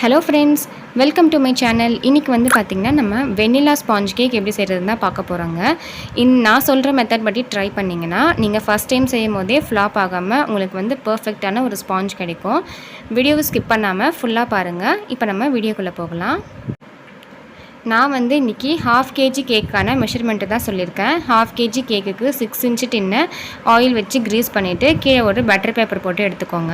Hello friends, welcome to my channel. இன்றைக்கி வந்து பார்த்திங்கன்னா நம்ம வெண்ணிலா ஸ்பாஞ்ச் கேக் எப்படி செய்கிறதுன்னு தான் பார்க்க போகிறோங்க. நான் சொல்கிற மெத்தட் படி ட்ரை பண்ணிங்கன்னா நீங்கள் ஃபஸ்ட் டைம் செய்யும் போதே ஃப்ளாப் ஆகாமல் உங்களுக்கு வந்து பர்ஃபெக்டான ஒரு ஸ்பாஞ்ச் கிடைக்கும். வீடியோவை ஸ்கிப் பண்ணாமல் ஃபுல்லாக பாருங்கள். இப்போ நம்ம வீடியோக்குள்ளே போகலாம். நான் வந்து இன்றைக்கி 1/2 kg கேக்கான மெஷர்மெண்ட்டு தான் சொல்லியிருக்கேன். 1/2 kg கேக்குக்கு 6 இன்ச்சு டின்னை ஆயில் வச்சு க்ரீஸ் பண்ணிவிட்டு கீழே ஒரு பட்டர் பேப்பர் போட்டு எடுத்துக்கோங்க.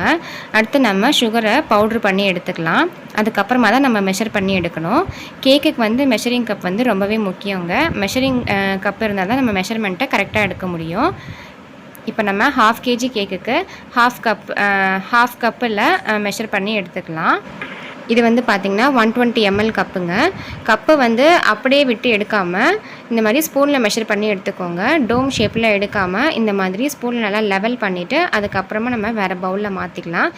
அடுத்து நம்ம சுகரை பவுட்ரு பண்ணி எடுத்துக்கலாம். அதுக்கப்புறமா தான் நம்ம மெஷர் பண்ணி எடுக்கணும். கேக்குக்கு வந்து மெஷரிங் கப் வந்து ரொம்பவே முக்கியங்க. மெஷரிங் கப் இருந்தால் தான் நம்ம மெஷர்மெண்ட்டை கரெக்டாக எடுக்க முடியும். இப்போ நம்ம 1/2 kg கேக்குக்கு 1/2 கப்பில் மெஷர் பண்ணி எடுத்துக்கலாம். இது வந்து பார்த்திங்கன்னா 120 ml கப்புங்க. கப்பை வந்து அப்படியே விட்டு எடுக்காமல் இந்த மாதிரி ஸ்பூனில் மெஷர் பண்ணி எடுத்துக்கோங்க. டோம் ஷேப்பில் எடுக்காமல் இந்த மாதிரி ஸ்பூனில் நல்லா லெவல் பண்ணிவிட்டு அதுக்கப்புறமா நம்ம வேறு பவுலில் மாற்றிக்கலாம்.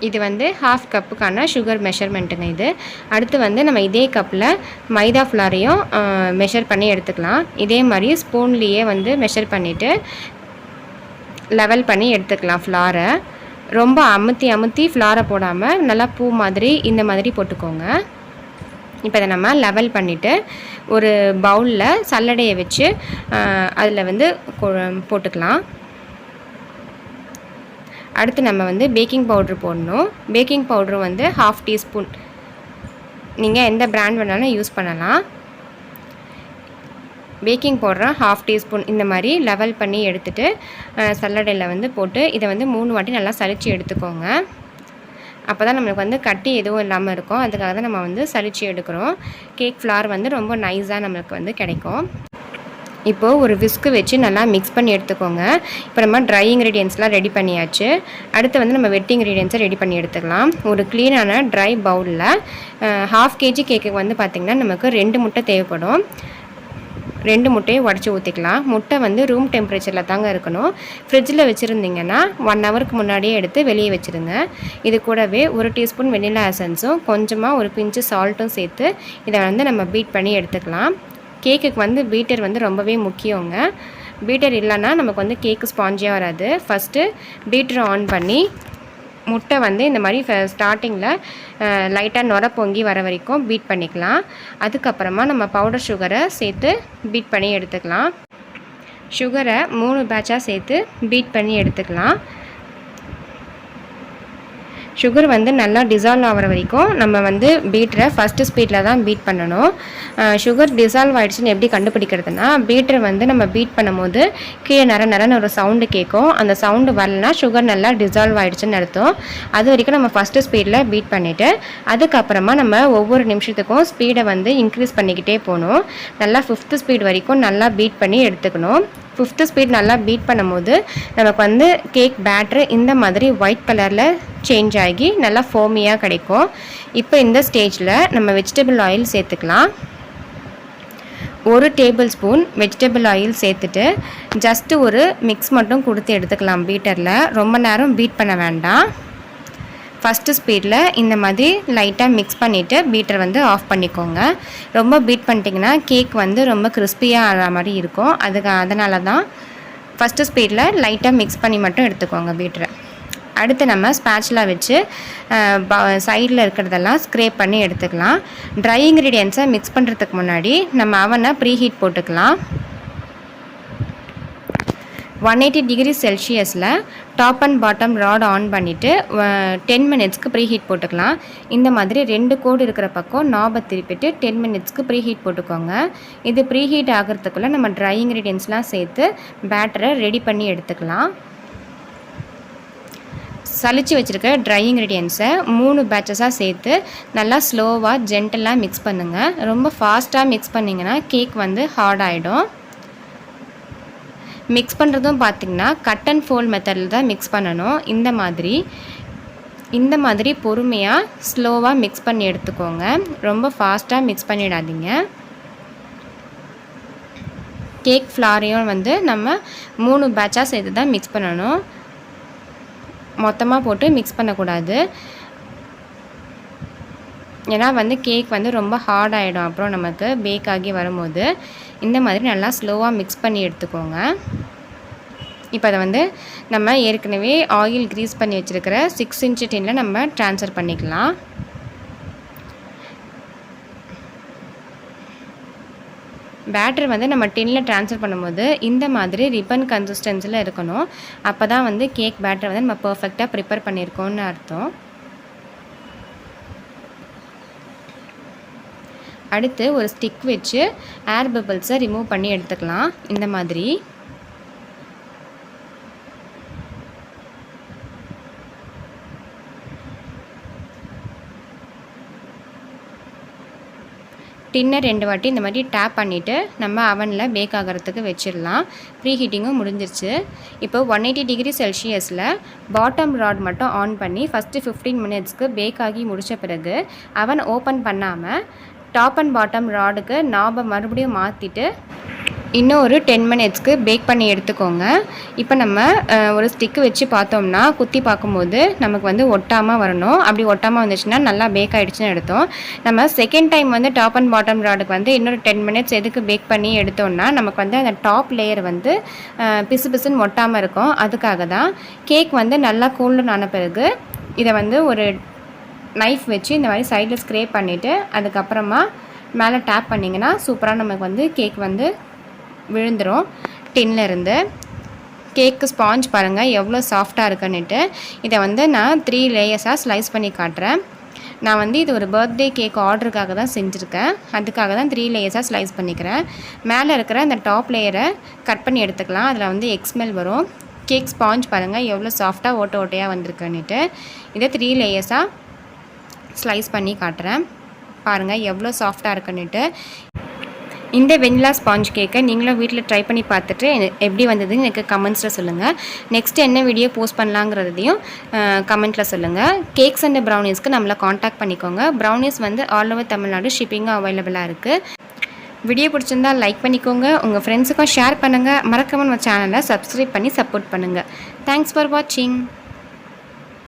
இது வந்து 1/2 கப்புக்கான சுகர் மெஷர்மெண்ட்டுங்க. இது அடுத்து வந்து நம்ம இதே கப்பில் மைதா ஃப்ளாரையும் மெஷர் பண்ணி எடுத்துக்கலாம். இதே மாதிரி ஸ்பூன்லேயே வந்து மெஷர் பண்ணிவிட்டு லெவல் பண்ணி எடுத்துக்கலாம். ஃப்ளாரை ரொம்ப அமுத்தி ஃப்ளாரை போடாமல் நல்லா பூ மாதிரி இந்த மாதிரி போட்டுக்கோங்க. இப்போ இதை நம்ம லெவல் பண்ணிவிட்டு ஒரு பவுலில் சல்லடையை வச்சு அதில் வந்து போட்டுக்கலாம். அடுத்து நம்ம வந்து பேக்கிங் பவுட்ரு போடணும். பேக்கிங் பவுட்ரு வந்து 1/2 டீஸ்பூன், நீங்கள் எந்த பிராண்ட் வேணாலும் யூஸ் பண்ணலாம். பேக்கிங் பவுடரை 1/2 டீஸ்பூன் இந்த மாதிரி லெவல் பண்ணி எடுத்துகிட்டு சல்லடையில் வந்து போட்டு இதை வந்து 3 வாட்டி நல்லா சலிச்சு எடுத்துக்கோங்க. அப்போ தான் நம்மளுக்கு வந்து கட்டி எதுவும் இல்லாமல் இருக்கும். அதுக்காக தான் நம்ம வந்து சலிச்சு எடுக்கிறோம். கேக் ஃப்ளார் வந்து ரொம்ப நைஸாக நம்மளுக்கு வந்து கிடைக்கும். இப்போது ஒரு விஸ்கு வச்சு நல்லா மிக்ஸ் பண்ணி எடுத்துக்கோங்க. இப்போ நம்ம ட்ரை இன்க்ரீடியன்ஸ்லாம் ரெடி பண்ணியாச்சு. அடுத்து வந்து நம்ம வெட் இன்க்ரீடியன்ஸை ரெடி பண்ணி எடுத்துக்கலாம். ஒரு க்ளீனான ட்ரை பவுலில் 1/2 kg கேக்குக்கு வந்து பார்த்திங்கன்னா நமக்கு 2 முட்டை தேவைப்படும். 2 முட்டையை உடச்சி ஊற்றிக்கலாம். முட்டை வந்து ரூம் டெம்பரேச்சரில் தாங்க இருக்கணும். ஃப்ரிட்ஜில் வச்சுருந்தீங்கன்னா 1 ஹவருக்கு முன்னாடியே எடுத்து வெளியே வச்சுருங்க. இது கூடவே 1 டீஸ்பூன் வெனிலா எசன்ஸும் கொஞ்சமாக ஒரு பிஞ்சு சால்ட்டும் சேர்த்து இதை வந்து நம்ம பீட் பண்ணி எடுத்துக்கலாம். கேக்குக்கு வந்து பீட்டர் வந்து ரொம்பவே முக்கியங்க. பீட்டர் இல்லைன்னா நமக்கு வந்து கேக்கு ஸ்பாஞ்சியாக வராது. ஃபஸ்ட்டு பீட்டரை ஆன் பண்ணி முட்டை வந்து இந்த மாதிரி ஸ்டார்டிங்கில் லைட்டாக நுர பொங்கி வர வரைக்கும் பீட் பண்ணிக்கலாம். அதுக்கப்புறமா நம்ம பவுடர் சுகரை சேர்த்து பீட் பண்ணி எடுத்துக்கலாம். சுகரை 3 பேட்சாக சேர்த்து பீட் பண்ணி எடுத்துக்கலாம். சுகர் வந்து நல்லா டிசால்வ் ஆகிற வரைக்கும் நம்ம வந்து பீட்டரை ஃபஸ்ட்டு ஸ்பீடில் தான் பீட் பண்ணணும். சுகர் டிசால்வ் ஆகிடுச்சின்னு எப்படி கண்டுபிடிக்கிறதுனா, பீட்டரை வந்து நம்ம பீட் பண்ணும்போது கீழே நரன்னு ஒரு சவுண்டு கேட்கும். அந்த சவுண்டு வரலனா சுகர் நல்லா டிசால்வ் ஆகிடுச்சின்னு அர்த்தம். அது வரைக்கும் நம்ம ஃபஸ்ட்டு ஸ்பீடில் பீட் பண்ணிவிட்டு அதுக்கப்புறமா நம்ம ஒவ்வொரு நிமிஷத்துக்கும் ஸ்பீடை வந்து இன்க்ரீஸ் பண்ணிக்கிட்டே போகணும். நல்லா 5th ஸ்பீட் வரைக்கும் நல்லா பீட் பண்ணி எடுத்துக்கணும். 5th ஸ்பீட் நல்லா பீட் பண்ணும்போது நமக்கு வந்து கேக் பேட்ரு இந்த மாதிரி ஒயிட் கலரில் சேஞ்ச் ஆகி நல்லா ஃபோமியாக கிடைக்கும். இப்போ இந்த ஸ்டேஜில் நம்ம வெஜிடபிள் ஆயில் சேர்த்துக்கலாம். 1 டேபிள் ஸ்பூன் வெஜிடபிள் ஆயில் சேர்த்துட்டு ஜஸ்ட்டு ஒரு மிக்ஸ் மட்டும் கொடுத்து எடுத்துக்கலாம். பீட்டரில் ரொம்ப நேரம் பீட் பண்ண வேண்டாம். ஃபஸ்ட்டு ஸ்பீடில் இந்த மாதிரி லைட்டாக மிக்ஸ் பண்ணிவிட்டு பீட்டரை வந்து ஆஃப் பண்ணிக்கோங்க. ரொம்ப பீட் பண்ணிட்டிங்கன்னா கேக் வந்து ரொம்ப கிறிஸ்பியாக ஆகிற மாதிரி இருக்கும். அதனால தான் ஃபஸ்ட்டு ஸ்பீடில் லைட்டாக மிக்ஸ் பண்ணி மட்டும் எடுத்துக்கோங்க பீட்டரை. அடுத்து நம்ம ஸ்பேட்சுலா வச்சு சைடில் இருக்கிறதெல்லாம் ஸ்க்ரேப் பண்ணி எடுத்துக்கலாம். ட்ரை இன்க்ரீடியன்ஸை மிக்ஸ் பண்ணுறதுக்கு முன்னாடி நம்ம அவனை ப்ரீஹீட் போட்டுக்கலாம். 180 டிகிரி செல்சியஸில் top and bottom rod on பண்ணிவிட்டு 10 மினிட்ஸ்க்கு ப்ரீஹீட் போட்டுக்கலாம். இந்த மாதிரி 2 கோடு இருக்கிற பக்கம் நாபை திருப்பிட்டு 10 மினிட்ஸ்க்கு ப்ரீஹீட் போட்டுக்கோங்க. இது ப்ரீஹீட் ஆகிறதுக்குள்ளே நம்ம ட்ரை இன்க்ரீடியன்ஸ்லாம் சேர்த்து பேட்டரை ரெடி பண்ணி எடுத்துக்கலாம். சலிச்சு வச்சுருக்க ட்ரை இன்க்ரீடியன்ஸை 3 பேட்சஸாக சேர்த்து நல்லா ஸ்லோவாக ஜென்டலாக மிக்ஸ் பண்ணுங்கள். ரொம்ப ஃபாஸ்ட்டாக மிக்ஸ் பண்ணிங்கன்னா கேக் வந்து ஹார்ட் ஆகிடும். மிக்ஸ் பண்ணுறதும் பார்த்திங்கன்னா கட் அண்ட் ஃபோல்ட் மெத்தடில் தான் மிக்ஸ் பண்ணணும். இந்த மாதிரி பொறுமையாக ஸ்லோவாக மிக்ஸ் பண்ணி எடுத்துக்கோங்க. ரொம்ப ஃபாஸ்ட்டாக மிக்ஸ் பண்ணிடாதீங்க. கேக் ஃப்ளாரையும் வந்து நம்ம 3 பேட்சாக சேர்த்து தான் மிக்ஸ் பண்ணணும். மொத்தமாக போட்டு மிக்ஸ் பண்ணக்கூடாது. ஏன்னா வந்து கேக் வந்து ரொம்ப ஹார்ட் ஆகிடும் அப்புறம் நமக்கு பேக் ஆகி வரும்போது. இந்த மாதிரி நல்லா ஸ்லோவாக மிக்ஸ் பண்ணி எடுத்துக்கோங்க. இப்போ அதை வந்து நம்ம ஏற்கனவே ஆயில் க்ரீஸ் பண்ணி வச்சுருக்கிற 6 இன்ச்சு டின்னில் நம்ம ட்ரான்ஸ்ஃபர் பண்ணிக்கலாம். பேட்டர் வந்து நம்ம டின்னில் ட்ரான்ஸ்ஃபர் பண்ணும்போது இந்த மாதிரி ரிப்பன் கன்சிஸ்டன்சியில் இருக்கணும். அப்போ தான் வந்து கேக் பேட்டர் வந்து நம்ம பர்ஃபெக்டாக ப்ரிப்பேர் பண்ணியிருக்கோம்னு அர்த்தம். அடுத்து ஒரு ஸ்டிக் வச்சு ஏர் பபிள்ஸை ரிமூவ் பண்ணி எடுத்துக்கலாம். இந்த மாதிரி டின்னை 2 வாட்டி இந்த மாதிரி டேப் பண்ணிவிட்டு நம்ம அவனில் பேக் ஆகிறதுக்கு வச்சிடலாம். ப்ரீ ஹீட்டிங்கும் முடிஞ்சிருச்சு. இப்போ 180 டிகிரி செல்சியஸில் பாட்டம் ராட் மட்டும் ஆன் பண்ணி ஃபஸ்ட்டு 15 மினிட்ஸ்க்கு பேக் ஆகி முடித்த பிறகு அவன் ஓப்பன் பண்ணாமல் டாப் அண்ட் பாட்டம் ராடுக்கு நாபை மறுபடியும் மாற்றிட்டு இன்னும் ஒரு 10 மினிட்ஸ்க்கு பேக் பண்ணி எடுத்துக்கோங்க. இப்போ நம்ம ஒரு ஸ்டிக்கு வச்சு பார்த்தோம்னா குத்தி பார்க்கும்போது நமக்கு வந்து ஒட்டாமல் வரணும். அப்படி ஒட்டாமல் வந்துச்சுன்னா நல்லா பேக் ஆகிடுச்சுன்னு எடுத்தோம். நம்ம செகண்ட் டைம் வந்து டாப் அண்ட் பாட்டம் ராடுக்கு வந்து இன்னொரு 10 மினிட்ஸ் எதுக்கு பேக் பண்ணி எடுத்தோம்னா நமக்கு வந்து அந்த டாப் லேயர் வந்து பிசு பிசுன்னு ஒட்டாமல் இருக்கும். அதுக்காக தான். கேக் வந்து நல்லா கூல்டன் ஆன பிறகு இதை வந்து ஒரு நைஃப் வச்சு இந்த மாதிரி சைடில் ஸ்க்ரேப் பண்ணிவிட்டு அதுக்கப்புறமா மேலே டேப் பண்ணிங்கன்னா சூப்பராக நமக்கு வந்து கேக் வந்து விழுந்துடும். டின்னிலேருந்து கேக்கு ஸ்பாஞ்ச் பாருங்கள் எவ்வளோ சாஃப்டாக இருக்குன்னுட்டு. இதை வந்து நான் 3 லேயர்ஸாக ஸ்லைஸ் பண்ணி காட்டுறேன். நான் வந்து இது ஒரு பர்த்டே கேக் ஆர்டருக்காக தான் செஞ்சுருக்கேன். அதுக்காக தான் 3 லேயர்ஸாக ஸ்லைஸ் பண்ணிக்கிறேன். மேலே இருக்கிற அந்த டாப் லேயரை கட் பண்ணி எடுத்துக்கலாம். அதில் வந்து எக்ஸ்மெல் வரும். கேக் ஸ்பாஞ்ச் பாருங்கள் எவ்வளோ சாஃப்டாக ஓட்ட ஓட்டையாக வந்திருக்குன்னுட்டு. இதை 3 லேயர்ஸாக ஸ்லைஸ் பண்ணி காட்டுறேன். பாருங்கள் எவ்வளோ சாஃப்டாக இருக்குன்னுட்டு. இந்த வெண்ணிலா ஸ்பாஞ்ச் கேக்கை நீங்களும் வீட்டில் ட்ரை பண்ணி பார்த்துட்டு எப்படி வந்ததுன்னு எனக்கு கமெண்ட்ஸில் சொல்லுங்கள். நெக்ஸ்ட் என்ன வீடியோ போஸ்ட் பண்ணலாங்கிறதையும் கமெண்ட்டில் சொல்லுங்கள். கேக்ஸ் அண்ட் ப்ரௌனிஸ்க்கு நம்மளை காண்டாக்ட் பண்ணிக்கோங்க. ப்ரௌனிஸ் வந்து ஆல் ஓவர் தமிழ்நாடு ஷிப்பிங்கும் அவைலபிளாக இருக்குது. வீடியோ பிடிச்சிருந்தால் லைக் பண்ணிக்கோங்க. உங்கள் ஃப்ரெண்ட்ஸுக்கும் ஷேர் பண்ணுங்கள். மறக்காம நம்ம சேனலை சப்ஸ்கிரைப் பண்ணி சப்போர்ட் பண்ணுங்கள். தேங்க்ஸ் ஃபார் வாட்சிங்.